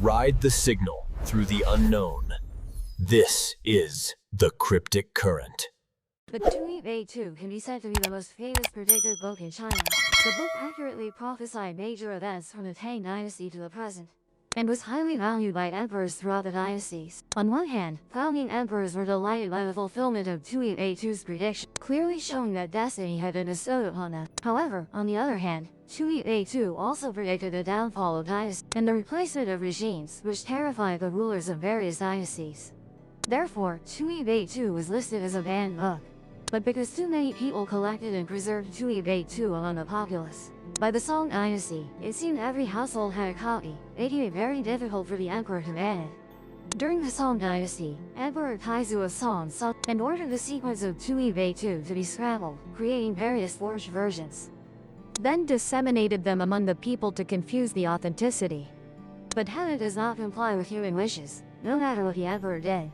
Ride the signal through the unknown. This is the Cryptic Current. The 2882 can be said to be the most famous predictive book in China. The book accurately prophesied major events from the Tang Dynasty to the present, and was highly valued by emperors throughout the dynasties. On one hand, founding emperors were delighted by the fulfillment of 2882's prediction, clearly showing that destiny had been bestowed upon them. However, on the other hand, 2882 also predicted the downfall of dynasties and the replacement of regimes, which terrified the rulers of various dynasties. Therefore, 2882 was listed as a banned book. But because too many people collected and preserved 2882 among the populace, by the Song Dynasty, it seemed every household had a copy, making it very difficult for the emperor to ban it. During the Song Dynasty, Emperor Taizu of Song sought and ordered the sequence of 2882 to be scrambled, creating various forged versions, then disseminated them among the people to confuse the authenticity. But heaven does not comply with human wishes, no matter what the emperor did.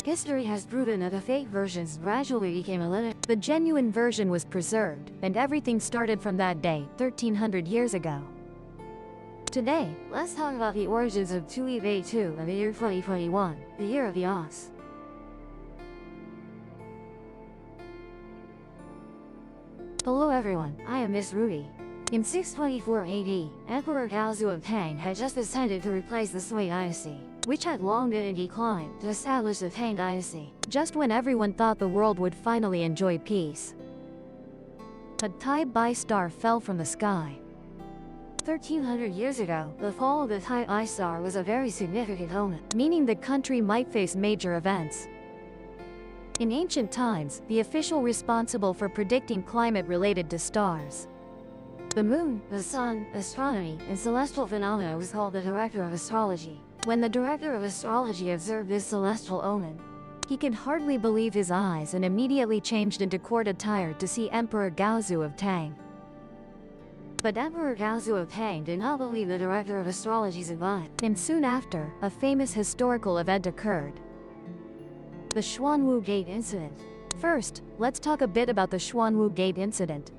History has proven that the fake versions gradually became illiterate. The genuine version was preserved, and everything started from that day, 1300 years ago. Today, let's talk about the origins of 2882 and the year 2021, the year of the ox. Hello everyone, I am Miss Ruby. In 624 AD, Emperor Gaozu of Tang had just ascended to replace the Sui dynasty, which had long been in decline, to establish the Tang dynasty, just when everyone thought the world would finally enjoy peace. A Tai Bai star fell from the sky. 1300 years ago, the fall of the Tai Bai star was a very significant omen, meaning the country might face major events. In ancient times, the official responsible for predicting climate related to stars, the moon, the sun, astronomy, and celestial phenomena was called the director of astrology. When the director of astrology observed this celestial omen, he could hardly believe his eyes and immediately changed into court attire to see Emperor Gaozu of Tang. But Emperor Gaozu of Tang did not believe the director of astrology's advice, and soon after, a famous historical event occurred: the Xuanwu Gate Incident. First, let's talk a bit about the Xuanwu Gate Incident.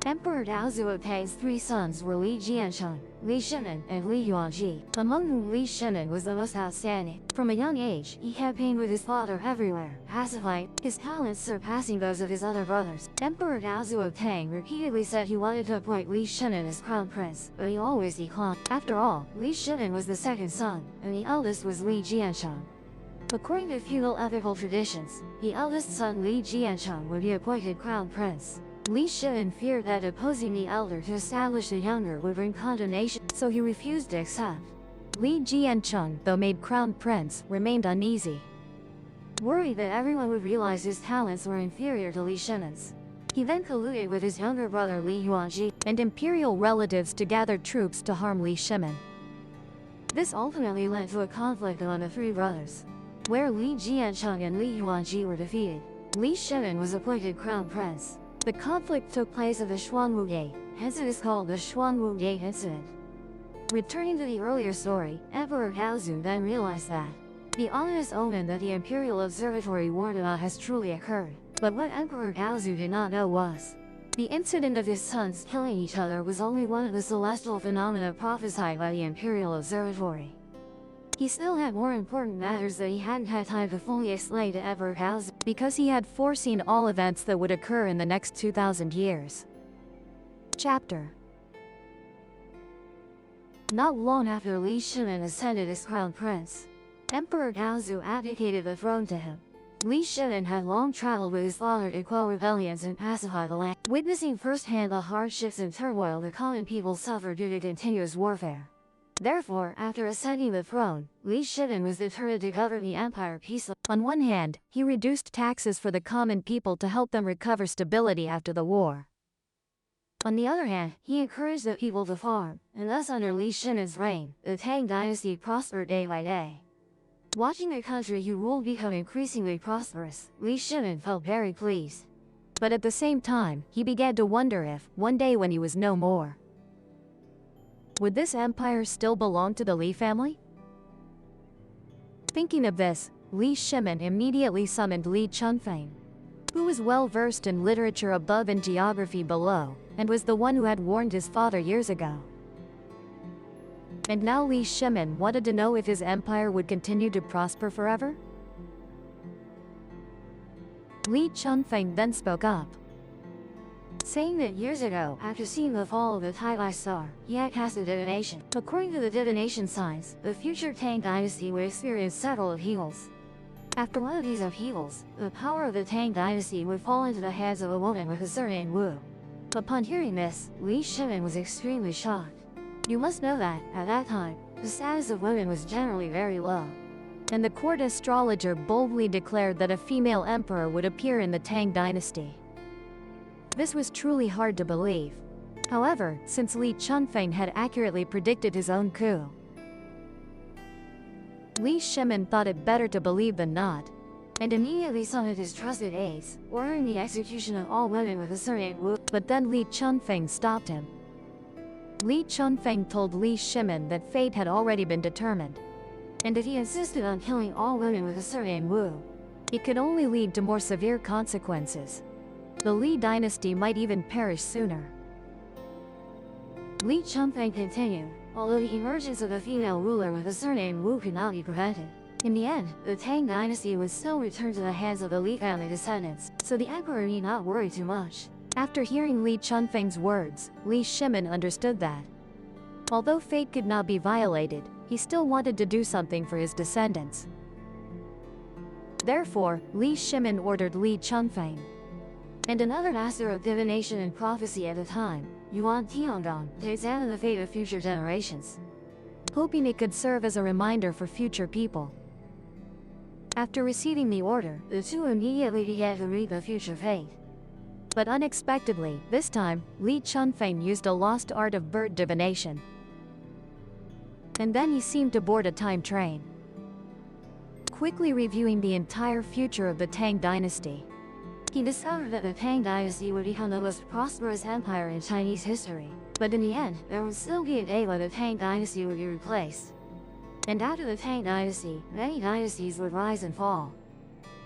Emperor Gaozu of Tang's three sons were Li Jiancheng, Li Shinan, and Li Yuanji, among whom Li Shinan was the most outstanding. From a young age, he campaigned with his father everywhere, pacifying, his talents surpassing those of his other brothers. Emperor Gaozu of Tang repeatedly said he wanted to appoint Li Shinan as crown prince, but he always declined. After all, Li Shinan was the second son, and the eldest was Li Jiancheng. According to feudal ethical traditions, the eldest son Li Jiancheng would be appointed crown prince. Li Shinan feared that opposing the elder to establish the younger would bring condemnation, so he refused to accept. Li Jiancheng, though made crown prince, remained uneasy, worried that everyone would realize his talents were inferior to Li Shinan's. He then colluded with his younger brother Li Yuanji and imperial relatives to gather troops to harm Li Shinan. This ultimately led to a conflict among the three brothers, where Li Jiancheng and Li Yuanji were defeated. Li Shinan was appointed crown prince. The conflict took place at the Xuanwu Gate, hence it is called the Xuanwu Gate Incident. Returning to the earlier story, Emperor Gaozu then realized that the ominous omen that the Imperial Observatory warned about has truly occurred. But what Emperor Gaozu did not know was, the incident of his sons killing each other was only one of the celestial phenomena prophesied by the Imperial Observatory. He still had more important matters that he hadn't had time to fully explain to Emperor Gaozu, because he had foreseen all events that would occur in the next 2,000 years. Chapter. Not long after Li Shinan ascended as crown prince, Emperor Gaozu abdicated the throne to him. Li Shinan had long traveled with his father to quell rebellions and pacify the land, witnessing firsthand the hardships and turmoil the common people suffered due to continuous warfare. Therefore, after ascending the throne, Li Shinan was determined to govern the empire peacefully. On one hand, he reduced taxes for the common people to help them recover stability after the war. On the other hand, he encouraged the people to farm, and thus under Li Shinan's reign, the Tang dynasty prospered day by day. Watching the country he ruled become increasingly prosperous, Li Shinan felt very pleased. But at the same time, he began to wonder if, one day when he was no more, would this empire still belong to the Li family? Thinking of this, Li Shiman immediately summoned Li Chunfeng, who was well versed in literature above and geography below, and was the one who had warned his father years ago. And now Li Shimin wanted to know if his empire would continue to prosper forever? Li Chunfeng then spoke up, saying that years ago, after seeing the fall of the Tailai star, he had cast a divination. According to the divination signs, the future Tang dynasty would experience several upheavals. After one of these upheavals, the power of the Tang dynasty would fall into the hands of a woman with a surname Wu. Upon hearing this, Li Shimin was extremely shocked. You must know that, at that time, the status of women was generally very low. And the court astrologer boldly declared that a female emperor would appear in the Tang dynasty. This was truly hard to believe. However, since Li Chunfeng had accurately predicted his own coup, Li Shimin thought it better to believe than not, and immediately summoned his trusted aides, ordering the execution of all women with a surname Wu. But then Li Chunfeng stopped him. Li Chunfeng told Li Shimin that fate had already been determined, and if he insisted on killing all women with a surname Wu, it could only lead to more severe consequences. The Li dynasty might even perish sooner. Li Chunfeng continued, although the emergence of a female ruler with a surname Wu could not be prevented. In the end, the Tang dynasty would still return to the hands of the Li family descendants, so the emperor need not worry too much. After hearing Li Chunfeng's words, Li Shimin understood that, although fate could not be violated, he still wanted to do something for his descendants. Therefore, Li Shimin ordered Li Chunfeng and another master of divination and prophecy at the time, Yuan Tiangong, to examine the fate of future generations, hoping it could serve as a reminder for future people. After receiving the order, the two immediately began to read the future fate. But unexpectedly, this time, Li Chunfeng used a lost art of bird divination. And then he seemed to board a time train, quickly reviewing the entire future of the Tang dynasty. He discovered that the Tang dynasty would become the most prosperous empire in Chinese history. But in the end, there would still be a day when the Tang dynasty would be replaced. And after the Tang dynasty, many dynasties would rise and fall.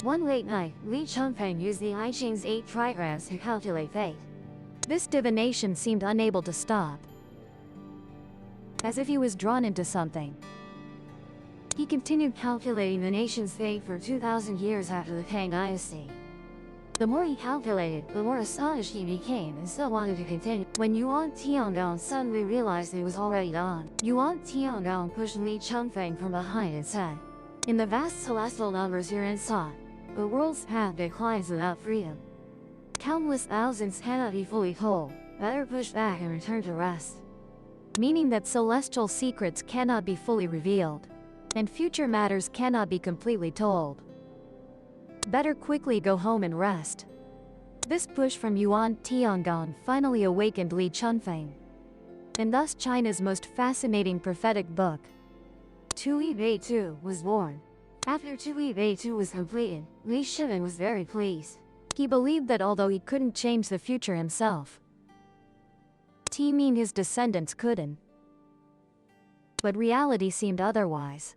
One late night, Li Chunfeng used the I Ching's 8 trigrams to calculate fate. This divination seemed unable to stop, as if he was drawn into something. He continued calculating the nation's fate for 2,000 years after the Tang dynasty. The more he calculated, the more astonished he became and still wanted to continue. When Yuan Tiangong suddenly realized it was already dawn, Yuan Tiangong pushed Li Chunfeng from behind and said, "In the vast celestial numbers herein sought, the world's path declines without freedom. Countless thousands cannot be fully told. Better push back and return to rest." Meaning that celestial secrets cannot be fully revealed, and future matters cannot be completely told. Better quickly go home and rest. This push from Yuan Tiangong finally awakened Li Chunfeng, and thus China's most fascinating prophetic book, Tui Bei Tu, was born. After Tui Bei Tu was completed, Li Shimin was very pleased. He believed that although he couldn't change the future himself, mean his descendants couldn't. But reality seemed otherwise.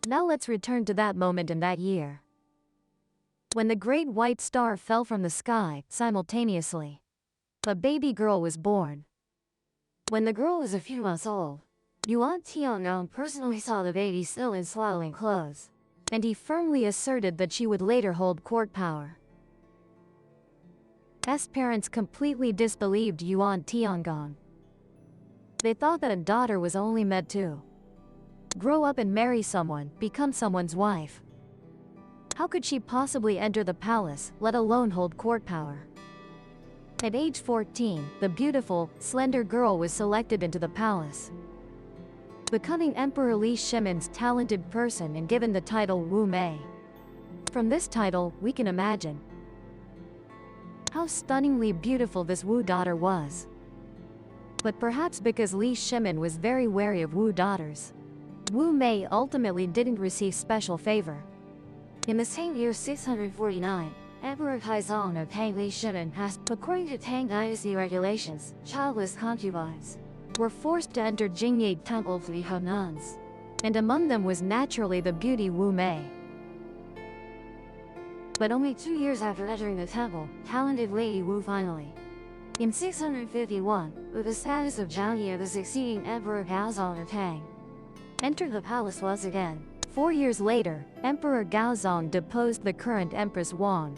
Now let's return to that moment in that year, when the great white star fell from the sky simultaneously. A baby girl was born. When the girl was a few months old, Yuan Tiangong personally saw the baby still in swaddling clothes, and he firmly asserted that she would later hold court power. S parents completely disbelieved Yuan Tiangong. They thought that a daughter was only meant to grow up and marry someone, become someone's wife. How could she possibly enter the palace, let alone hold court power? At age 14, the beautiful, slender girl was selected into the palace, becoming Emperor Li Shimin's talented person and given the title Wu Mei. From this title, we can imagine how stunningly beautiful this Wu daughter was. But perhaps because Li Shimin was very wary of Wu daughters, Wu Mei ultimately didn't receive special favor. In the same year 649, Emperor Taizong of Tang Li Shimin passed, according to Tang dynasty regulations, childless concubines were forced to enter Jingye Temple to become nuns, and among them was naturally the beauty Wu Mei. But only 2 years after entering the temple, talented Lady Wu finally In 651, with the status of Zhao the succeeding Emperor Gaozong of Tang entered the palace once again. 4 years later, Emperor Gaozong deposed the current Empress Wang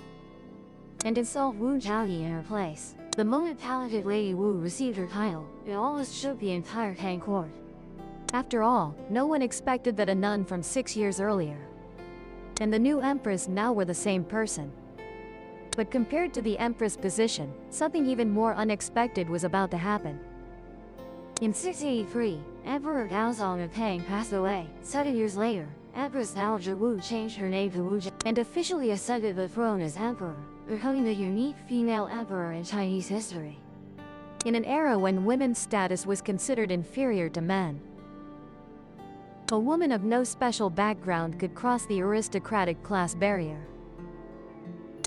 and installed Wu Zhaoyi in her place. The moment talented Lady Wu received her title, it almost shook the entire Tang court. After all, no one expected that a nun from 6 years earlier and the new empress now were the same person. But compared to the empress position, something even more unexpected was about to happen. In 683, Emperor Gaozong of Tang passed away. 7 years later, Empress Dowager Wu changed her name to Wu Zha and officially ascended the throne as emperor, becoming the unique female emperor in Chinese history. In an era when women's status was considered inferior to men, a woman of no special background could cross the aristocratic class barrier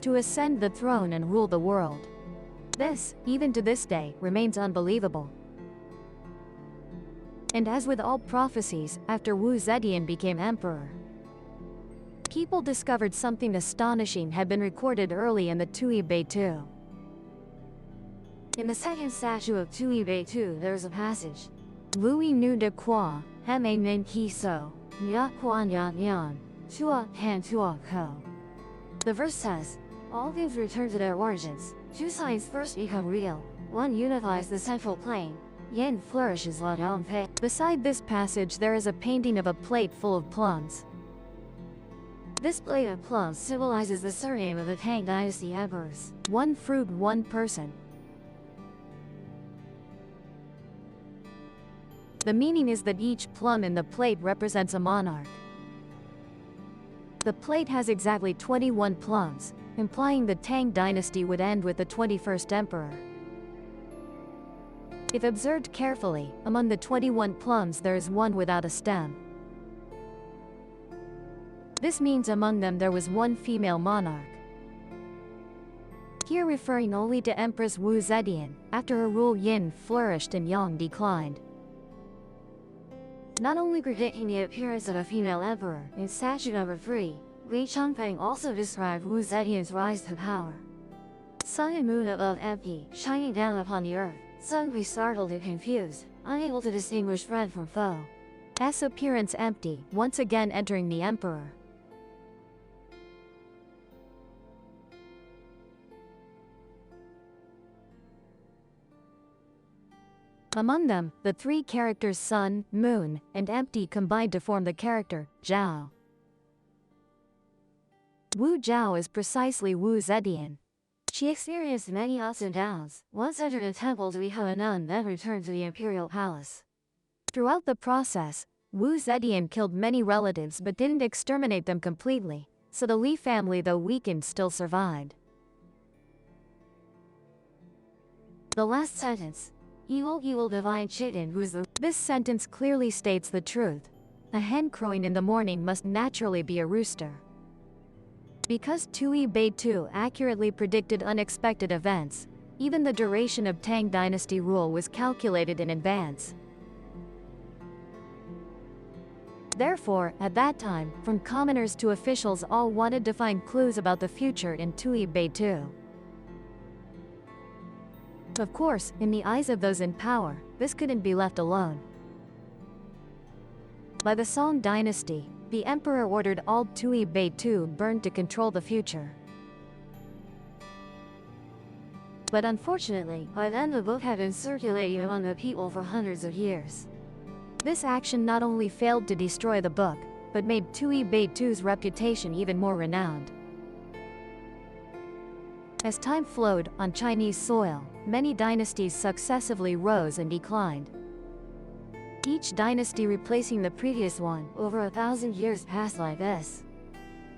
to ascend the throne and rule the world. This, even to this day, remains unbelievable. And as with all prophecies, after Wu Zetian became emperor, people discovered something astonishing had been recorded early in the Tui Beitu. In the second statue of Tui Beitu, there is a passage: Lui nu de qua, heme nin ki so, nya quan yan yan, tua han tua ko. The verse says, all things return to their origins. Two signs first become real. One unifies the central plane. Yin flourishes la down pei. Beside this passage there is a painting of a plate full of plums. This plate of plums symbolizes the surname of the Tang Dynasty emperors. One fruit, one person. The meaning is that each plum in the plate represents a monarch. The plate has exactly 21 plums, implying the Tang Dynasty would end with the 21st emperor. If observed carefully, among the 21 plums there is one without a stem. This means among them there was one female monarch. Here referring only to Empress Wu Zetian. After her rule, Yin flourished and Yang declined. Not only predicting the appearance of a female emperor, in statue number 3, Li Changpeng also described Wu Zetian's rise to power. Sun and moon above empty, shining down upon the earth. Suddenly startled and confused, unable to distinguish friend from foe. S appearance empty, once again entering the emperor. Among them, the three characters sun, moon, and empty combined to form the character Zhao. Wu Zhao is precisely Wu Zetian. She experienced many ups and downs, once entered a temple to become a nun, then returned to the imperial palace. Throughout the process, Wu Zetian killed many relatives but didn't exterminate them completely, so the Li family, though weakened, still survived. The last sentence, evil divine Chitin who's the... This sentence clearly states the truth. A hen crowing in the morning must naturally be a rooster. Because Tui Beitu accurately predicted unexpected events, even the duration of Tang Dynasty rule was calculated in advance. Therefore, at that time, from commoners to officials, all wanted to find clues about the future in Tui Beitu. Of course, in the eyes of those in power, this couldn't be left alone. By the Song Dynasty, the emperor ordered all Tui Beitu burned to control the future. But unfortunately, by then the book had been circulating among the people for hundreds of years. This action not only failed to destroy the book, but made Tui Beitu's reputation even more renowned. As time flowed, on Chinese soil, many dynasties successively rose and declined. Each dynasty replacing the previous one. Over 1,000 years passed like this.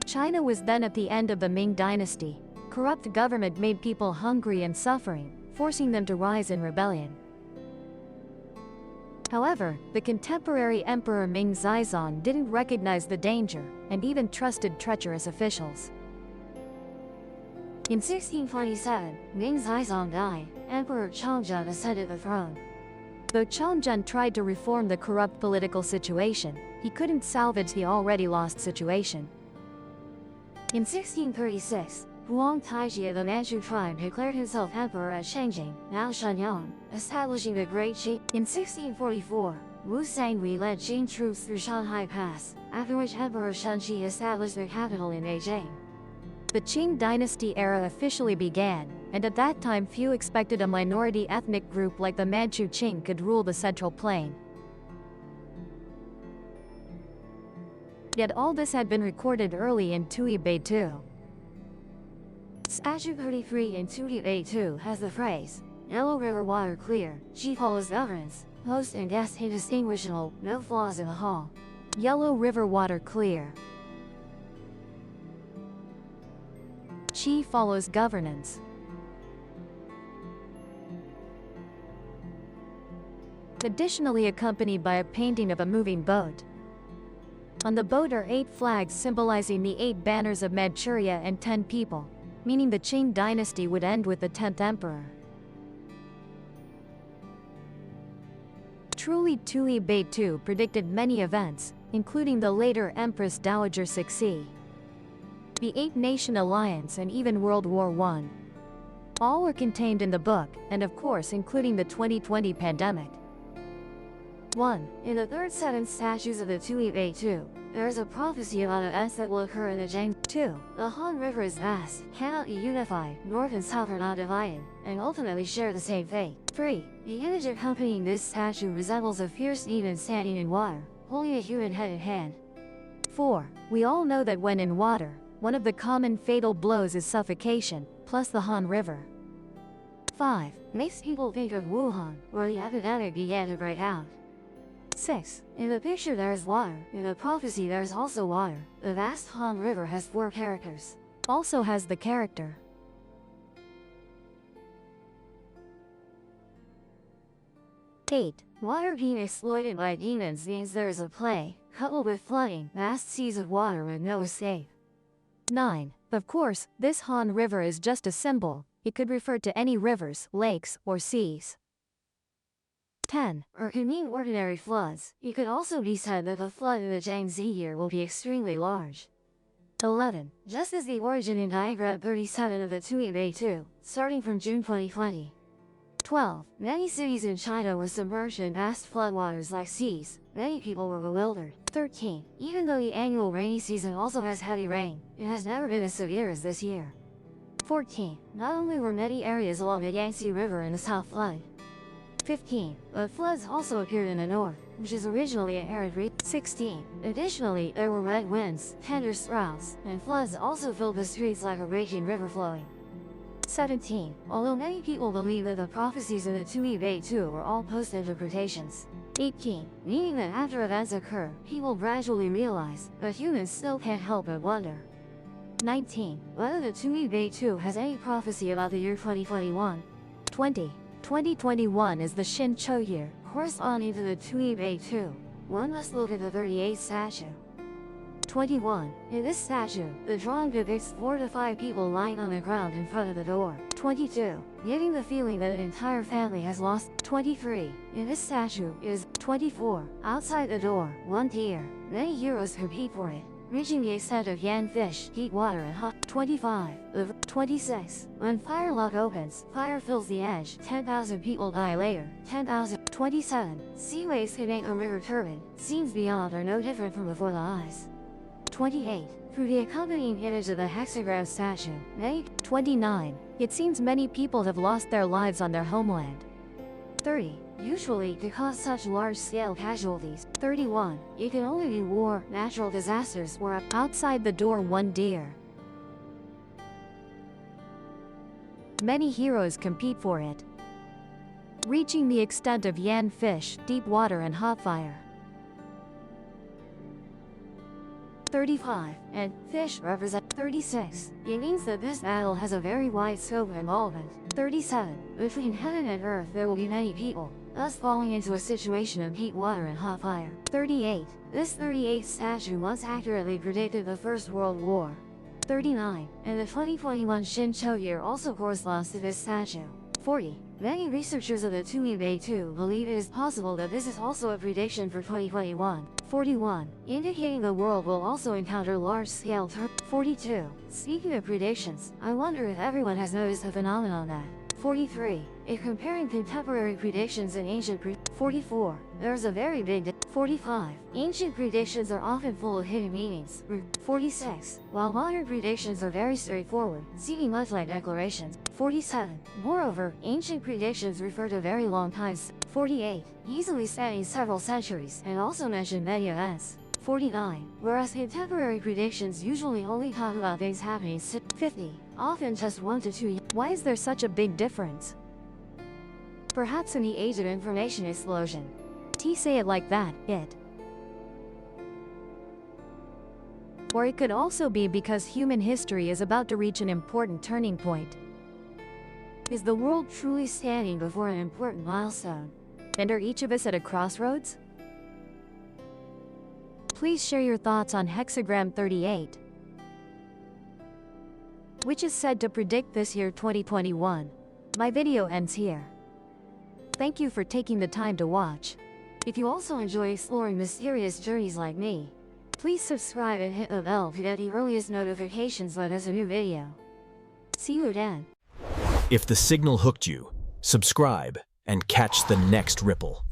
China was then at the end of the Ming Dynasty. Corrupt government made people hungry and suffering, forcing them to rise in rebellion. However, the contemporary Emperor Ming Zizong didn't recognize the danger, and even trusted treacherous officials. In 1627, Ming Zizong died. Emperor Chongzhen ascended the throne. Though Chongzhen tried to reform the corrupt political situation, he couldn't salvage the already lost situation. In 1636, Huang Taiji of the Manchu tribe declared himself emperor at Shengjing, now Shenyang, establishing the Great Qing. In 1644, Wu Sangui led Qing troops through Shanghai Pass, after which Emperor Shunqi established their capital in Beijing. The Qing dynasty era officially began, and at that time few expected a minority ethnic group like the Manchu Qing could rule the Central Plain. Yet all this had been recorded early in Tui Beitu. Statue 33 in Tui Beitu has the phrase, "Yellow river water clear, she follows governance, host and guest indistinguishable, no flaws in the hall." Yellow river water clear. Qi follows governance. Additionally accompanied by a painting of a moving boat. On the boat are 8 flags symbolizing the 8 banners of Manchuria and 10 people, meaning the Qing dynasty would end with the 10th emperor. Truly Tui Beitu predicted many events, including the later Empress Dowager Cixi, the 8-Nation Alliance and even World War I. All were contained in the book, and of course including the 2020 pandemic. 1. In the third set of statues of the Tui Beitu, there is a prophecy about events that will occur in the Zhang. 2. The Han River is vast, cannot be unified, north and south are not divided, and ultimately share the same fate. 3. The image accompanying this statue resembles a fierce demon standing in water, holding a human head in hand. 4. We all know that when in water, one of the common fatal blows is suffocation, plus the Han River. 5. Makes people think of Wuhan, where the epidemic began to break out. 6. In the picture there is water, in the prophecy there is also water. The vast Han River has 4 characters. Also has the character. 8. Water being exploited by demons means there is a plague, coupled with flooding, vast seas of water with no escape. 9. Of course, this Han River is just a symbol. It could refer to any rivers, lakes, or seas. 10. Or could mean ordinary floods. It could also be said that the flood in the Jiangxi year will be extremely large. 11. Just as the origin in diagram 37 of the Tui Beitu, starting from June 2020. 12. Many cities in China were submerged in vast floodwaters like seas. Many people were bewildered. 13. Even though the annual rainy season also has heavy rain, it has never been as severe as this year. 14. Not only were many areas along the Yangtze River in the south flooded. 15. But floods also appeared in the north, which is originally an arid region. 16. Additionally, there were red winds, tender sprouts, and floods also filled the streets like a raging river flowing. 17. Although many people believe that the prophecies in the Tui Beitu were all post-interpretations. 18. Meaning that after events occur, people gradually realize, but humans still can't help but wonder. 19. Whether the Tui Beitu has any prophecy about the year 2021. 20. 2021 is the Shin Cho year, corresponding to the Tui Beitu. One must look at the 38th statue. 21. In this statue, the drawing depicts 4 to 5 people lying on the ground in front of the door. 22. Giving the feeling that an entire family has lost. 23. In this statue is 24. Outside the door, 1 deer. Many heroes compete for it, reaching the extent of yan fish, heat water and hot. 25. 26. When firelock opens, fire fills the edge. 10,000 people die later. 10,000. 27. Sea waves can make a river turbid. Scenes beyond are no different from before the eyes. 28. Through the accompanying image of the hexagram statue, 29. It seems many people have lost their lives on their homeland. 30. Usually, to cause such large-scale casualties. 31. It can only be war, natural disasters, or outside the door 1 deer. Many heroes compete for it, reaching the extent of yan fish, deep water and hot fire. 35. And fish represent 36. It means that this battle has a very wide scope of involvement. 37. Between heaven and earth there will be many people, thus falling into a situation of heat water and hot fire. 38. This 38th statue once accurately predicted the First World War. 39. And the 2021 Shin Cho year also corresponds to this statue. 40. Many researchers of the Tui Beitu believe it is possible that this is also a prediction for 2021. 41. Indicating the world will also encounter large-scale 42. Speaking of predations, I wonder if everyone has noticed the phenomenon that 43. If comparing contemporary predations and ancient 44. There's a very big 45. Ancient predations are often full of hidden meanings. 46. While modern predations are very straightforward, seeming much like declarations. 47. Moreover, ancient predations refer to very long times. 48. Easily spanning several centuries, and also mention many events. 49. Whereas contemporary predations usually only talk about things happening 50. Often just 1 to 2 years. Why is there such a big difference? Perhaps in the age of information explosion. Say it like that, it. Or it could also be because human history is about to reach an important turning point. Is the world truly standing before an important milestone? And are each of us at a crossroads? Please share your thoughts on hexagram 38, which is said to predict this year 2021. My video ends here. Thank you for taking the time to watch. If you also enjoy exploring mysterious journeys like me, please subscribe and hit the bell to get the earliest notifications when there's a new video. See you then. If the signal hooked you, subscribe and catch the next ripple.